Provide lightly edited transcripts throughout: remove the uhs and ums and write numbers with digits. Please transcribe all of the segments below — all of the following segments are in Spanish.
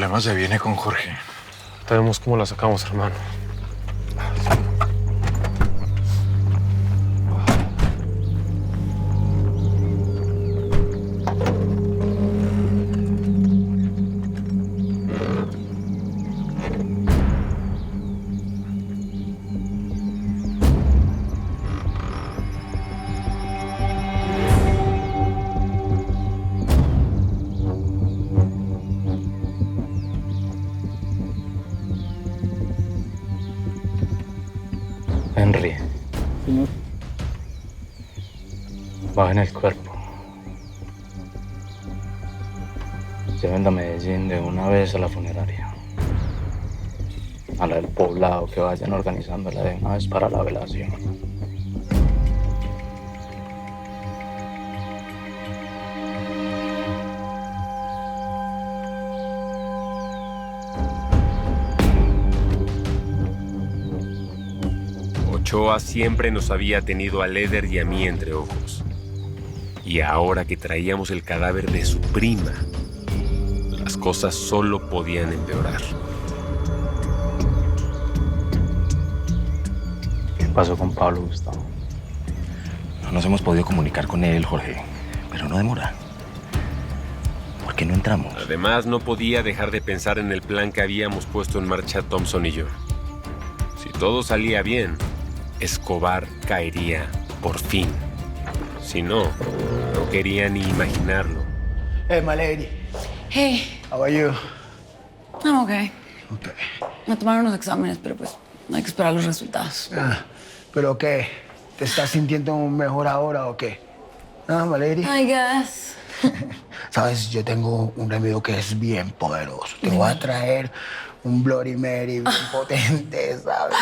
problema se viene con Jorge. Sabemos cómo la sacamos, hermano. Henry. Señor. Bajen el cuerpo. Llévenlo a Medellín de una vez a la funeraria. A la del poblado, que vayan organizándola de una vez para la velación. Ochoa siempre nos había tenido a Leder y a mí entre ojos. Y ahora que traíamos el cadáver de su prima, las cosas solo podían empeorar. ¿Qué pasó con Pablo, Gustavo? No nos hemos podido comunicar con él, Jorge, pero no demora. ¿Por qué no entramos? Además, no podía dejar de pensar en el plan que habíamos puesto en marcha Thompson y yo. Si todo salía bien, Escobar caería por fin. Si no, no quería ni imaginarlo. Hey, my lady. Hey, How are you? I'm okay. Okay. Me tomaron unos exámenes, pero pues no hay que esperar los resultados. Ah, ¿pero qué? ¿Te estás sintiendo mejor ahora o qué? Ah, my lady. I guess. Sabes, yo tengo un remedio que es bien poderoso. Te voy a traer un Bloody Mary bien potente, ¿sabes?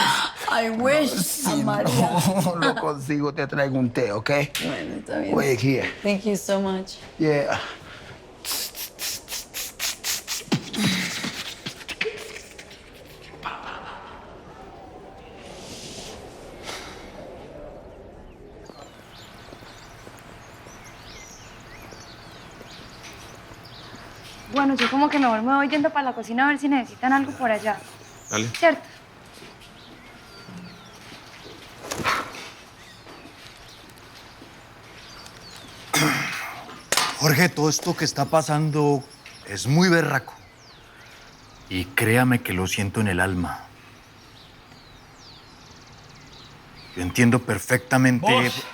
I wish, Si María. no lo consigo, te traigo un té, ¿ok? Bueno, está bien. Wait here. Thank you so much. Yeah. Bueno, yo como que me voy yendo para la cocina a ver si necesitan algo por allá. Dale. ¿Cierto? Jorge, todo esto que está pasando es muy berraco. Y créame que lo siento en el alma. Yo entiendo perfectamente... ¿Vos?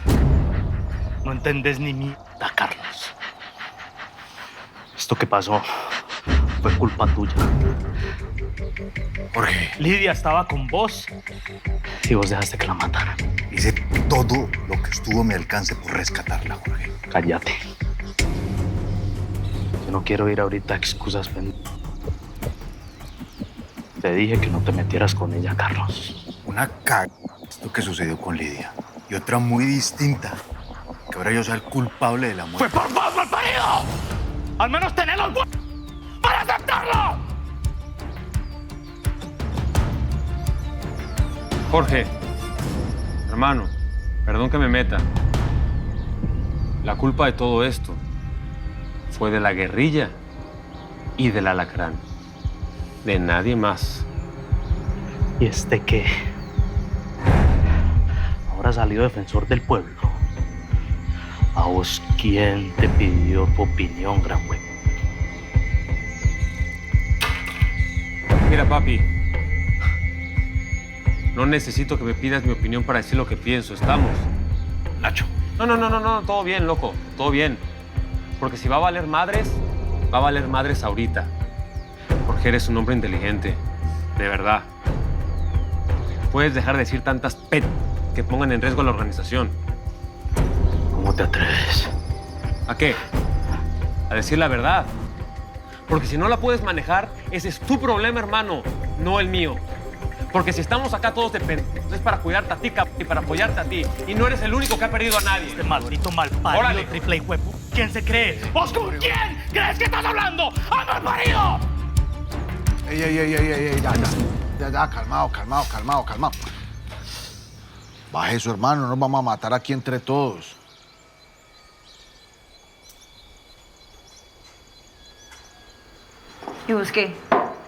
No entendés ni mierda, Carlos. Esto que pasó fue culpa tuya. Jorge, Lidia estaba con vos y vos dejaste que la mataran. hice todo lo que estuvo a mi alcance por rescatarla, Jorge. Cállate. Yo no quiero ir ahorita a excusas. Te dije que no te metieras con ella, Carlos. Una esto que sucedió con Lidia. Y otra muy distinta. Que ahora yo sea el culpable de la muerte. ¡Fue por vos, malparido! ¡Al menos tenés los huevos para aceptarlo! Jorge, hermano, perdón que me meta. La culpa de todo esto fue de la guerrilla y del alacrán. De nadie más. ¿Y este qué? Ahora salió defensor del pueblo. ¿A vos quién te pidió tu opinión, gran huevo? Mira, papi. No necesito que me pidas mi opinión para decir lo que pienso. ¿Estamos? Nacho. No. Todo bien, loco. Todo bien. Porque si va a valer madres ahorita. Jorge, eres un hombre inteligente. De verdad. Puedes dejar de decir tantas que pongan en riesgo la organización. ¿Cómo te atreves? ¿A qué? A decir la verdad. Porque si no la puedes manejar, ese es tu problema, hermano, no el mío. Porque si estamos acá todos de es para cuidarte a ti, y para apoyarte a ti. Y no eres el único que ha perdido a nadie. Este maldito malparido. ¡Órale! Triple huevo. ¿Quién se cree? ¿Vos con quién crees que estás hablando? ¡A malparido! Ey, ya, calmado. Baje eso, hermano, no nos vamos a matar aquí entre todos. ¿Y vos qué?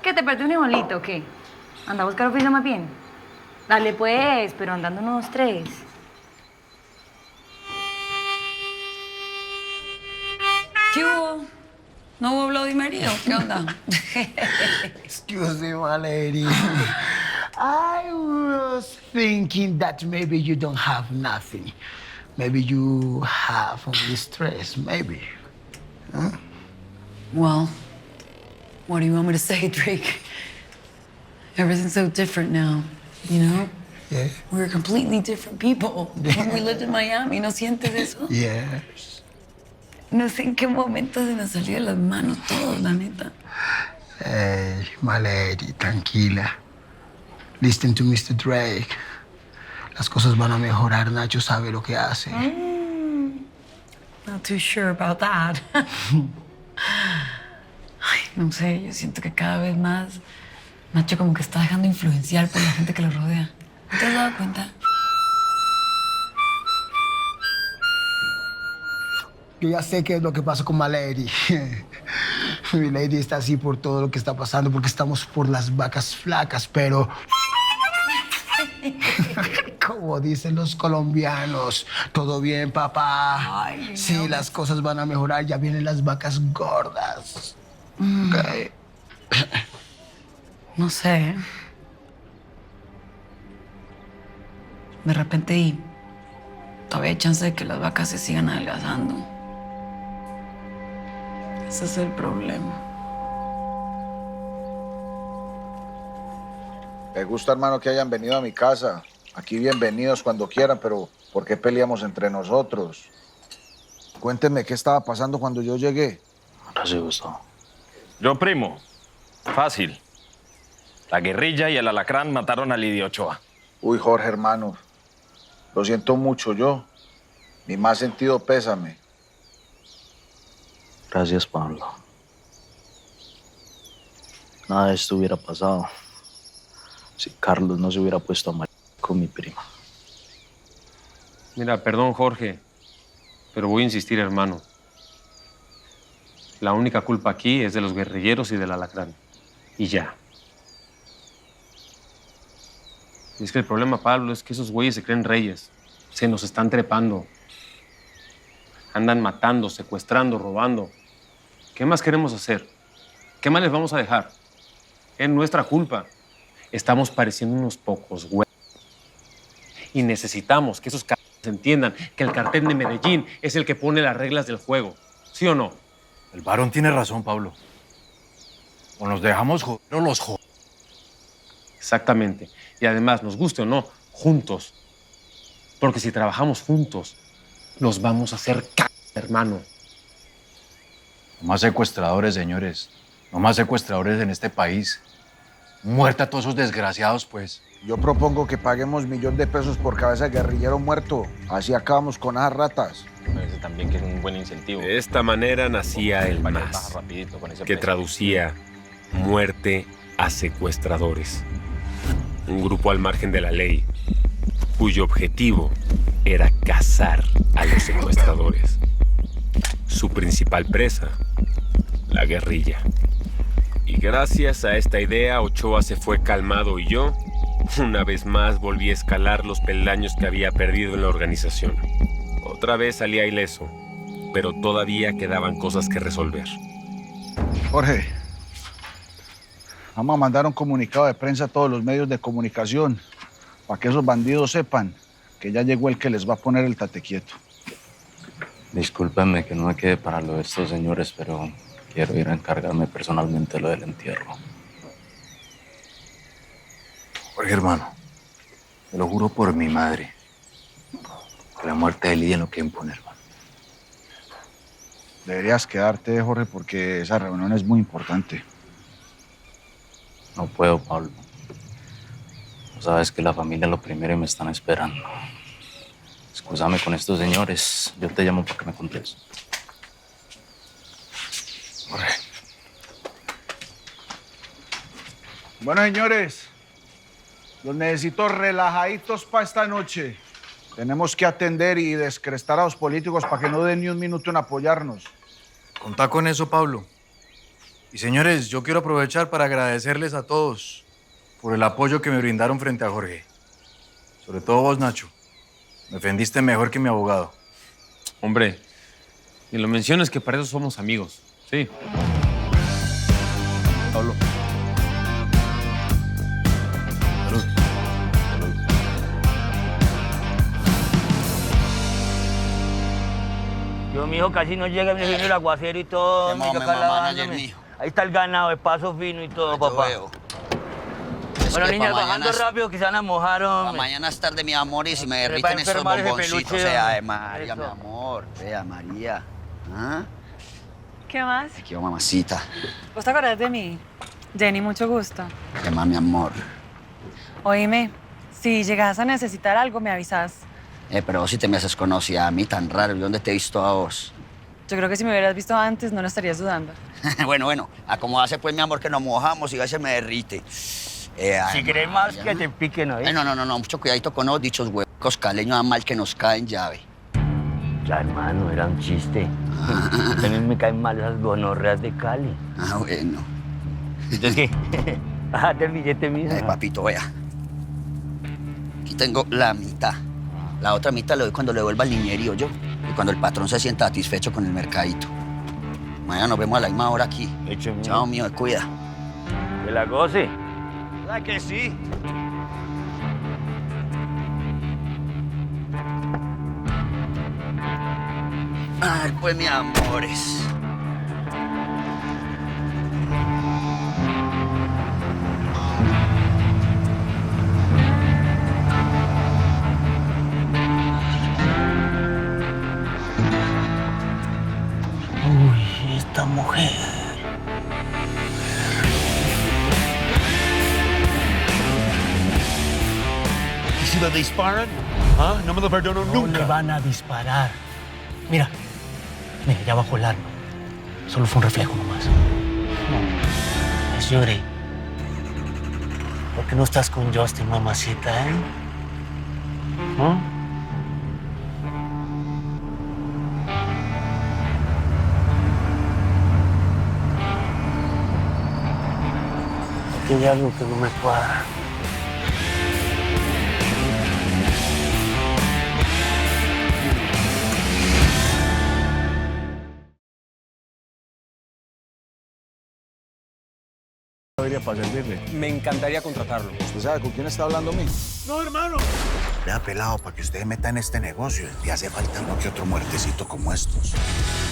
¿Qué, te perdí un ejolito o qué? Anda a buscar oficio más bien. Dale pues, pero andando unos 3. ¿Qué hubo? ¿No hubo Bloody Mary o qué onda? Excuse me, my lady. I was thinking that maybe you don't have nothing. Maybe you have only stress, maybe. Huh? Well, what do you want me to say, Drake? Everything's so different now, you know? Yeah. We're completely different people. When we lived in Miami, ¿no sientes eso? Yes. No sé en qué momento se nos salió de las manos todo, la neta. Hey, my lady, tranquila. Listen to Mr. Drake. Las cosas van a mejorar. Nacho sabe lo que hace. Not too sure about that. Ay, no sé, yo siento que cada vez más Nacho como que está dejando influenciar por la gente que lo rodea. ¿No te has dado cuenta? Yo ya sé qué es lo que pasa con my lady. Mi lady está así por todo lo que está pasando, porque estamos por las vacas flacas, pero... Como dicen los colombianos, todo bien, papá. Ay, sí, no. las cosas van a mejorar, ya vienen las vacas gordas. Ok. No sé. De repente y todavía hay chance de que las vacas se sigan adelgazando. Ese es el problema. Me gusta, hermano, que hayan venido a mi casa. Aquí bienvenidos cuando quieran, pero ¿por qué peleamos entre nosotros? Cuéntenme qué estaba pasando cuando yo llegué. Ahora sí, Gustavo. Yo, primo. Fácil. La guerrilla y el alacrán mataron a Lidia Ochoa. Uy, Jorge, hermano. Lo siento mucho yo. Mi más sentido pésame. Gracias, Pablo. Nada de esto hubiera pasado si Carlos no se hubiera puesto a mal con mi prima. Mira, perdón, Jorge, pero voy a insistir, hermano. La única culpa aquí es de los guerrilleros y del alacrán. Y ya. Y es que el problema, Pablo, es que esos güeyes se creen reyes. Se nos están trepando. Andan matando, secuestrando, robando. ¿Qué más queremos hacer? ¿Qué más les vamos a dejar? Es nuestra culpa. Estamos pareciendo unos pocos güeyes. Y necesitamos que esos cabrones entiendan que el cartel de Medellín es el que pone las reglas del juego. ¿Sí o no? El varón tiene razón, Pablo. O nos dejamos joder o los joder. Exactamente. Y además, nos guste o no, juntos. Porque si trabajamos juntos, los vamos a hacer hermano. No más secuestradores, señores. No más secuestradores en este país. Muerta a todos esos desgraciados, pues. Yo propongo que paguemos $1.000.000 por cabeza de guerrillero muerto. Así acabamos con esas ratas. Me parece también que es un buen incentivo. De esta manera nacía el MAS, que traducía muerte a secuestradores. Un grupo al margen de la ley, cuyo objetivo era cazar a los secuestradores. Su principal presa, la guerrilla. Y gracias a esta idea, Ochoa se fue calmado y yo, una vez más, volví a escalar los peldaños que había perdido en la organización. Otra vez salía ileso, pero todavía quedaban cosas que resolver. Jorge, vamos a mandar un comunicado de prensa a todos los medios de comunicación para que esos bandidos sepan que ya llegó el que les va a poner el tate quieto. Discúlpenme que no me quede para lo de estos señores, pero quiero ir a encargarme personalmente de lo del entierro. Jorge, hermano, te lo juro por mi madre, que la muerte de Lidia no queda impune, hermano. Deberías quedarte, Jorge, porque esa reunión es muy importante. No puedo, Pablo. Tú sabes que la familia es lo primero y me están esperando. Excúsame con estos señores. Yo te llamo para que me contes. Jorge. Bueno, señores, los necesito relajaditos para esta noche. Tenemos que atender y descrestar a los políticos para que no den ni un minuto en apoyarnos. Contá con eso, Pablo. Y señores, yo quiero aprovechar para agradecerles a todos por el apoyo que me brindaron frente a Jorge. Sobre todo vos, Nacho. Me defendiste mejor que mi abogado. Hombre, ni lo menciones que para eso somos amigos. Sí. Pablo. Salud. Yo, mijo, casi no llega, me viene el aguacero y todo. ¿Qué mijo, más, acá mamá, lavándome. manager mío? Ahí está el ganado, el paso fino y todo, papá. Bueno, que niñas, pa' bajando mañana rápido, que se van a mojar, hombre. Mañana es tarde, mi amor, y si me Se le va a derriten estos enfermar ese bomboncitos. peluche, Sea de hombre. María, Eso. mi amor. Vea, María. ¿Ah? ¿Qué más? Te quiero, mamacita. ¿Vos te acordás de mí? Jenny, mucho gusto. ¿Qué más, mi amor? Oíme, si llegas a necesitar algo, me avisas. Pero vos sí te me haces conocida a mí tan raro. ¿Y dónde te he visto a vos? Yo creo que si me hubieras visto antes, no lo estarías dudando. bueno, acomodase pues, mi amor, que nos mojamos y ya se me derrite. Si querés más, que te piquen ahí. No, mucho cuidadito con los dichos huecos caleños, a mal que nos caen llave. Ya, hermano, era un chiste. También me caen mal esas gonorreas de Cali. Ah, bueno. ¿Entonces qué? Bájate el billete mío. Papito, vea. Aquí tengo la mitad. La otra mitad le doy cuando le vuelva al linierío yo. Y cuando el patrón se sienta satisfecho con el mercadito. Mañana nos vemos a la misma hora aquí. Hecho, mío. Chao, mío, cuida. Que la goce. ¿Verdad que sí? Ay, pues, mi amores. Uy, esta mujer. ¿Y si le disparan? ¿Ah? No me lo perdono No nunca. le van a disparar. Mira, ya bajó el arma. Solo fue un reflejo nomás. Es Yuri. ¿Por qué no estás con Justin, mamacita, ¿Ah? Aquí hay algo que no me cuadra. Para servirle. Me encantaría contratarlo. ¿Usted sabe con quién está hablando, mí? No, hermano. Vea, pelado, para que usted meta en este negocio, le hace falta uno que otro muertecito como estos.